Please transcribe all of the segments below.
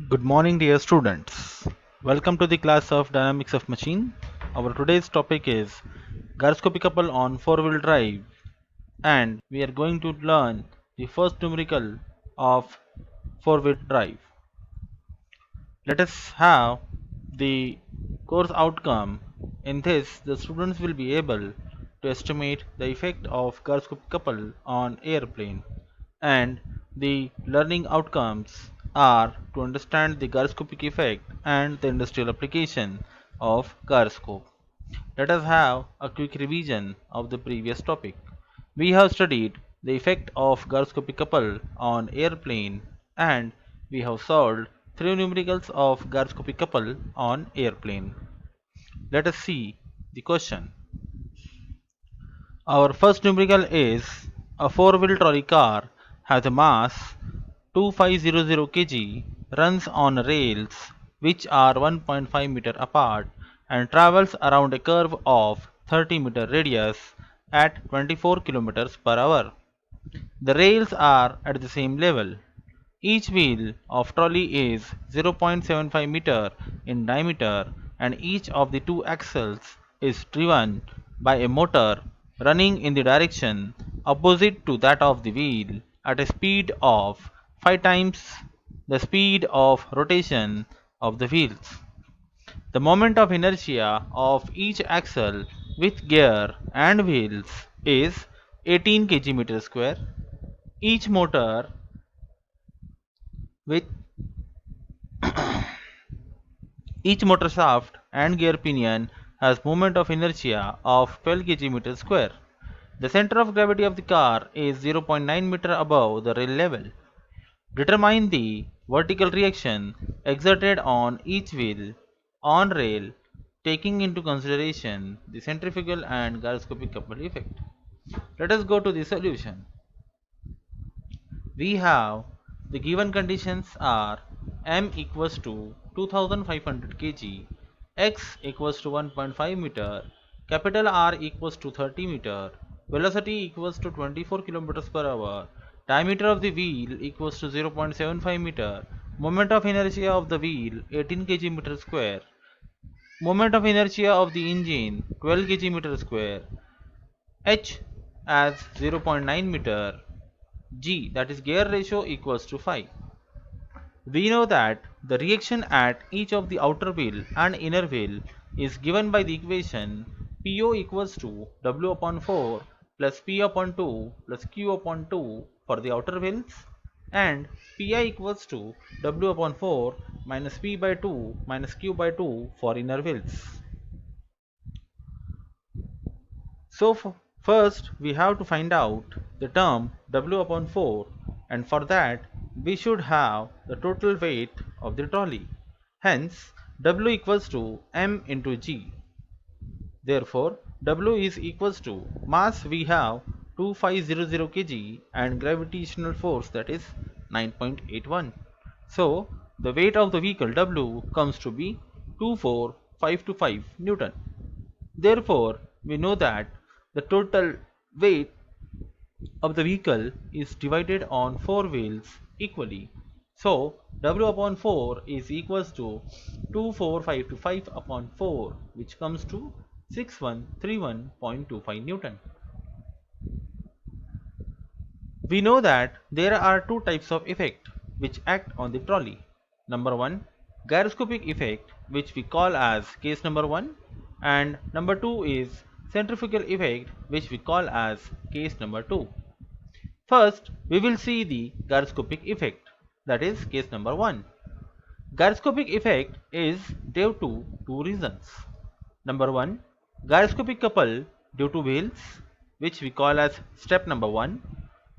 Good morning, dear students. Welcome to the class of Dynamics of Machine. Our today's topic is Gyroscopic Couple on four-wheel drive, and we are going to learn the first numerical of four-wheel drive. Let us have the course outcome. In this, the students will be able to estimate the effect of gyroscopic couple on airplane, and the learning outcomes are to understand the gyroscopic effect and the industrial application of gyroscope. Let us have a quick revision of the previous topic. We have studied the effect of gyroscopic couple on airplane, and we have solved three numericals of gyroscopic couple on airplane. Let us see the question. Our first numerical is a four-wheel trolley car has a mass 2500 kg, runs on rails which are 1.5 meter apart and travels around a curve of 30-meter radius at 24 kilometers per hour. The rails are at the same level. Each wheel of trolley is 0.75 meter in diameter and each of the two axles is driven by a motor running in the direction opposite to that of the wheel at a speed of 5 times the speed of rotation of the wheels. The moment of inertia of each axle with gear and wheels is 18 kg square. Each motor with each motor shaft and gear pinion has moment of inertia of 12 kg square. The center of gravity of the car is 0.9 meter above the rail level. Determine the vertical reaction exerted on each wheel on rail, taking into consideration the centrifugal and gyroscopic couple effect. Let us go to the solution. We have the given conditions are m equals to 2500 kg, x equals to 1.5 meter, capital R equals to 30 meter, velocity equals to 24 kilometers per hour, diameter of the wheel equals to 0.75 meter, moment of inertia of the wheel 18 kg meter square, moment of inertia of the engine 12 kg meter square, h as 0.9 meter, G, that is gear ratio, equals to 5. We know that the reaction at each of the outer wheel and inner wheel is given by the equation PO equals to W upon 4 plus P upon 2 plus Q upon 2 for the outer wheels, and Pi equals to W upon 4 minus P by 2 minus Q by 2 for inner wheels. So first we have to find out the term W upon 4, and for that we should have the total weight of the trolley. Hence W equals to m into g. Therefore W is equals to mass we have 2500 kg and gravitational force, that is 9.81. So the weight of the vehicle W comes to be 24525 Newton. Therefore, we know that the total weight of the vehicle is divided on four wheels equally. So, W upon 4 is equals to 24525 upon 4, which comes to 6131.25 Newton. We know that there are two types of effect which act on the trolley. Number 1, gyroscopic effect, which we call as case number 1, and number 2 is centrifugal effect, which we call as case number 2. First, we will see the gyroscopic effect, that is case number 1. Gyroscopic effect is due to two reasons. Number 1, gyroscopic couple due to wheels, which we call as step number 1,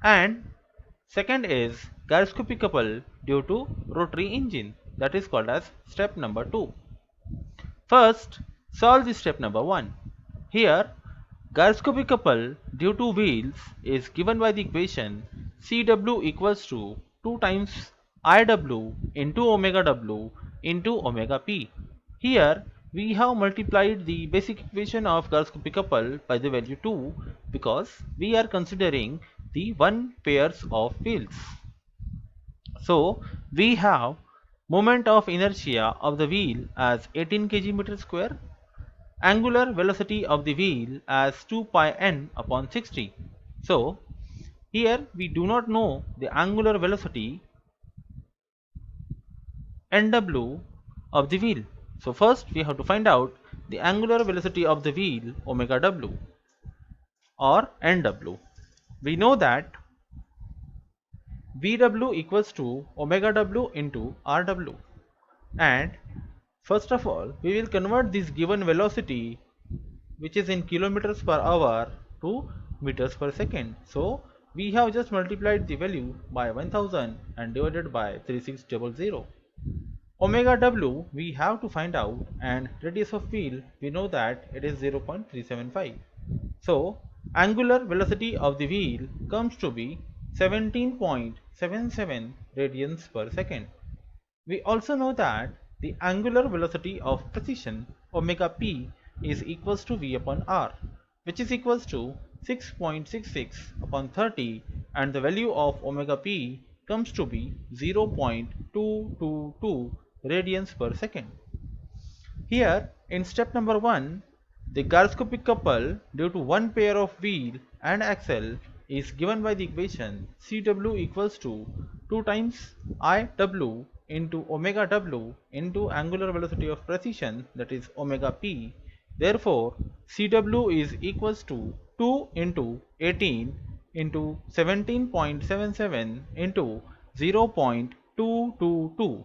and second is gyroscopic couple due to rotary engine, that is called as step number 2. First, solve the step number 1. Here, gyroscopic couple due to wheels is given by the equation Cw equals to 2 times Iw into omega W into omega P. Here, we have multiplied the basic equation of gyroscopic couple by the value 2 because we are considering the 1 pairs of wheels. So we have moment of inertia of the wheel as 18 kg square, angular velocity of the wheel as 2 pi n upon 60. So, here we do not know the angular velocity Nw of the wheel. So first we have to find out the angular velocity of the wheel omega w or Nw. We know that Vw equals to omega w into Rw, and first of all we will convert this given velocity, which is in kilometers per hour, to meters per second. So we have just multiplied the value by 1000 and divided by 3600. Omega w we have to find out, and radius of wheel we know that it is 0.375. So angular velocity of the wheel comes to be 17.77 radians per second. We also know that the angular velocity of precision omega p is equals to v upon r, which is equals to 6.66 upon 30, and the value of omega p comes to be 0.222 radians per second. Here in step number 1, the gyroscopic couple due to one pair of wheel and axle is given by the equation Cw equals to 2 times Iw into omega w into angular velocity of precision, that is omega p. Therefore, Cw is equals to 2 into 18 into 17.77 into 0.222.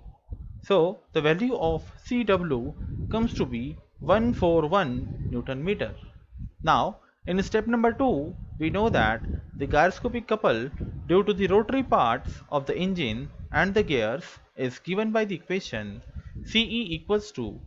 So the value of Cw comes to be 141 Newton meter. Now in step number 2, we know that the gyroscopic couple due to the rotary parts of the engine and the gears is given by the equation Ce equals to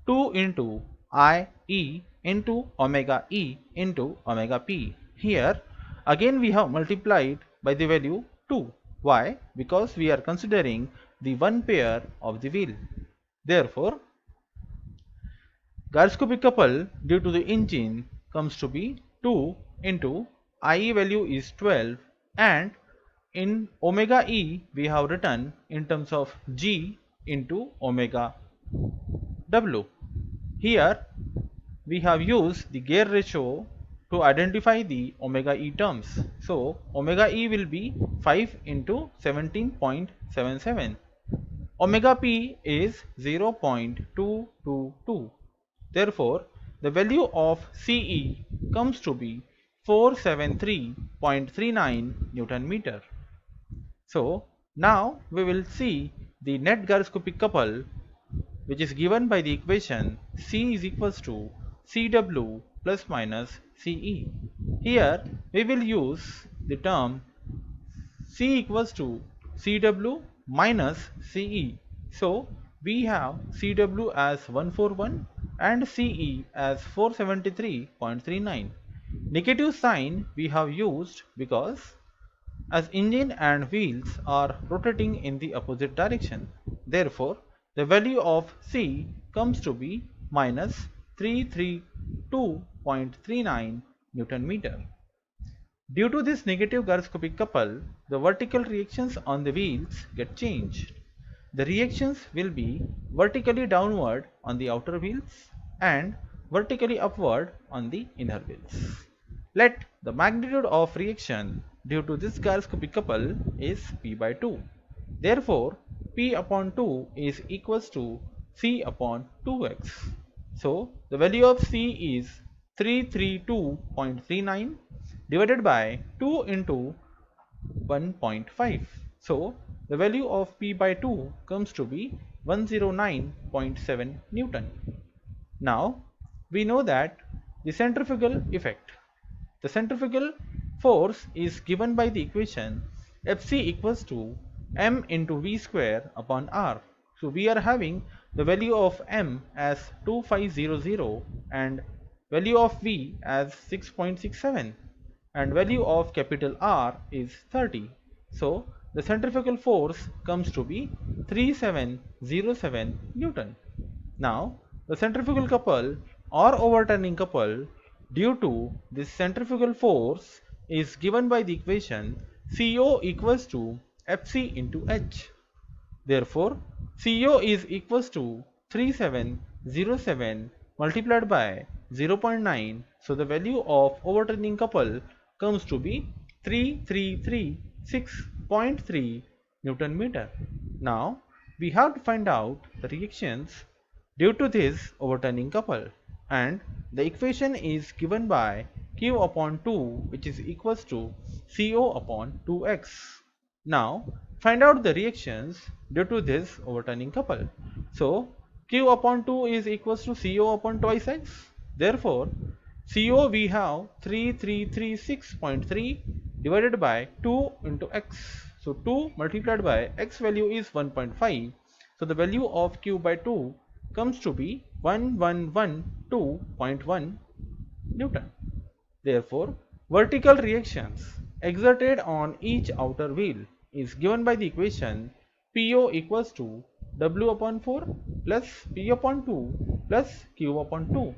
2 into Ie into omega E into omega P. Here again we have multiplied by the value 2. Why? Because we are considering the one pair of the wheel. Therefore, gyroscopic couple due to the engine comes to be 2 into IE value is 12, and in omega E we have written in terms of G into omega W. Here we have used the gear ratio to identify the omega E terms. So omega E will be 5 into 17.77. Omega p is 0.222. Therefore, the value of Ce comes to be 473.39 Newton meter. So now we will see the net gyroscopic couple, which is given by the equation C is equals to Cw plus minus Ce. Here we will use the term C equals to Cw minus Ce. So we have Cw as 141 and Ce as 473.39. Negative sign we have used because as engine and wheels are rotating in the opposite direction. Therefore, the value of C comes to be minus 332.39 Newton meter. Due to this negative gyroscopic couple, the vertical reactions on the wheels get changed. The reactions will be vertically downward on the outer wheels and vertically upward on the inner wheels. Let the magnitude of reaction due to this gyroscopic couple is P by 2. Therefore, P upon 2 is equals to C upon 2x. So, the value of C is 332.39 divided by 2 into 1.5. So the value of P by 2 comes to be 109.7 Newton. Now we know that the centrifugal effect. The centrifugal force is given by the equation Fc equals to m into v square upon r. So we are having the value of m as 2500 and value of v as 6.67 and value of capital R is 30. So the centrifugal force comes to be 3707 Newton. Now the centrifugal couple or overturning couple due to this centrifugal force is given by the equation CO equals to Fc into H. Therefore, CO is equals to 3707 multiplied by 0.9. So the value of overturning couple comes to be 3336.3 Newton meter. Now we have to find out the reactions due to this overturning couple, and the equation is given by Q upon 2, which is equals to CO upon 2x. Now find out the reactions due to this overturning couple. So Q upon 2 is equals to CO upon twice x. Therefore CO we have 3336.3 divided by 2 into x. So 2 multiplied by x value is 1.5. So the value of Q by 2 comes to be 1112.1 Newton. Therefore, vertical reactions exerted on each outer wheel is given by the equation PO equals to W upon 4 plus P upon 2 plus Q upon 2.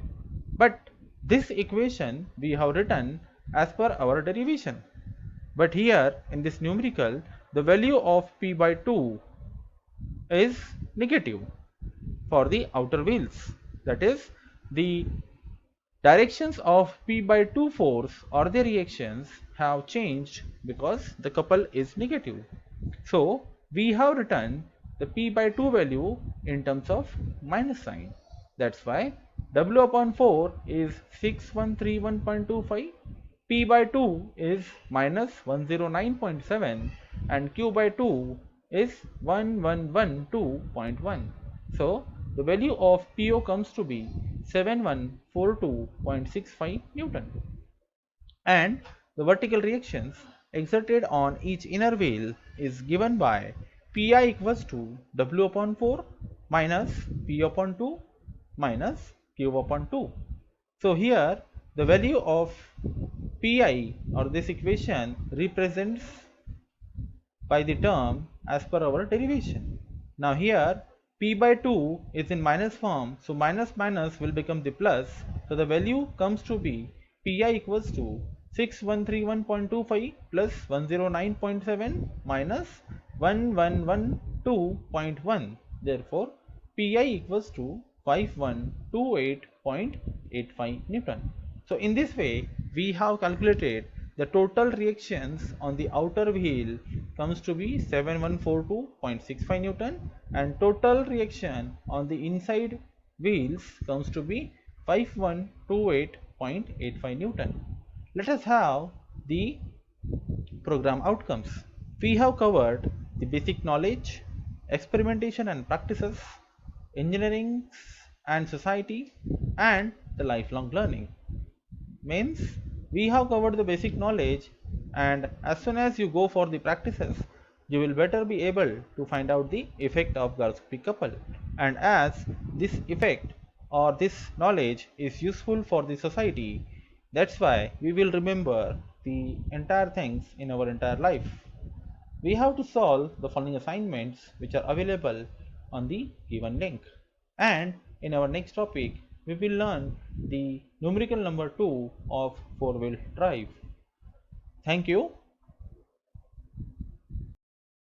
But this equation we have written as per our derivation. But here in this numerical, the value of P by 2 is negative for the outer wheels. That is, the directions of P by 2 force or the reactions have changed because the couple is negative. So we have written the P by 2 value in terms of minus sign. That's why W upon 4 is 6131.25, P by 2 is minus 109.7, and Q by 2 is 1112.1. So the value of PO comes to be 7142.65 Newton. And the vertical reactions exerted on each inner wheel is given by Pi equals to W upon 4 minus P upon 2 minus Q upon 2. So here the value of Pi or this equation represents by the term as per our derivation. Now here P by 2 is in minus form, so minus minus will become the plus. So the value comes to be Pi equals to 6131.25 plus 109.7 minus 1112.1. Therefore Pi equals to 5128.85 Newton. So in this way we have calculated the total reactions on the outer wheel comes to be 7142.65 Newton, and total reaction on the inside wheels comes to be 5128.85 Newton. Let us have the program outcomes. We have covered the basic knowledge, experimentation and practices, engineering and society, and the lifelong learning. Means we have covered the basic knowledge, and as soon as you go for the practices you will better be able to find out the effect of Gyroscopic couple. And as this effect or this knowledge is useful for the society, that's why we will remember the entire things in our entire life. We have to solve the following assignments which are available on the given link, and in our next topic we will learn the numerical number 2 of 4-wheel drive. Thank you.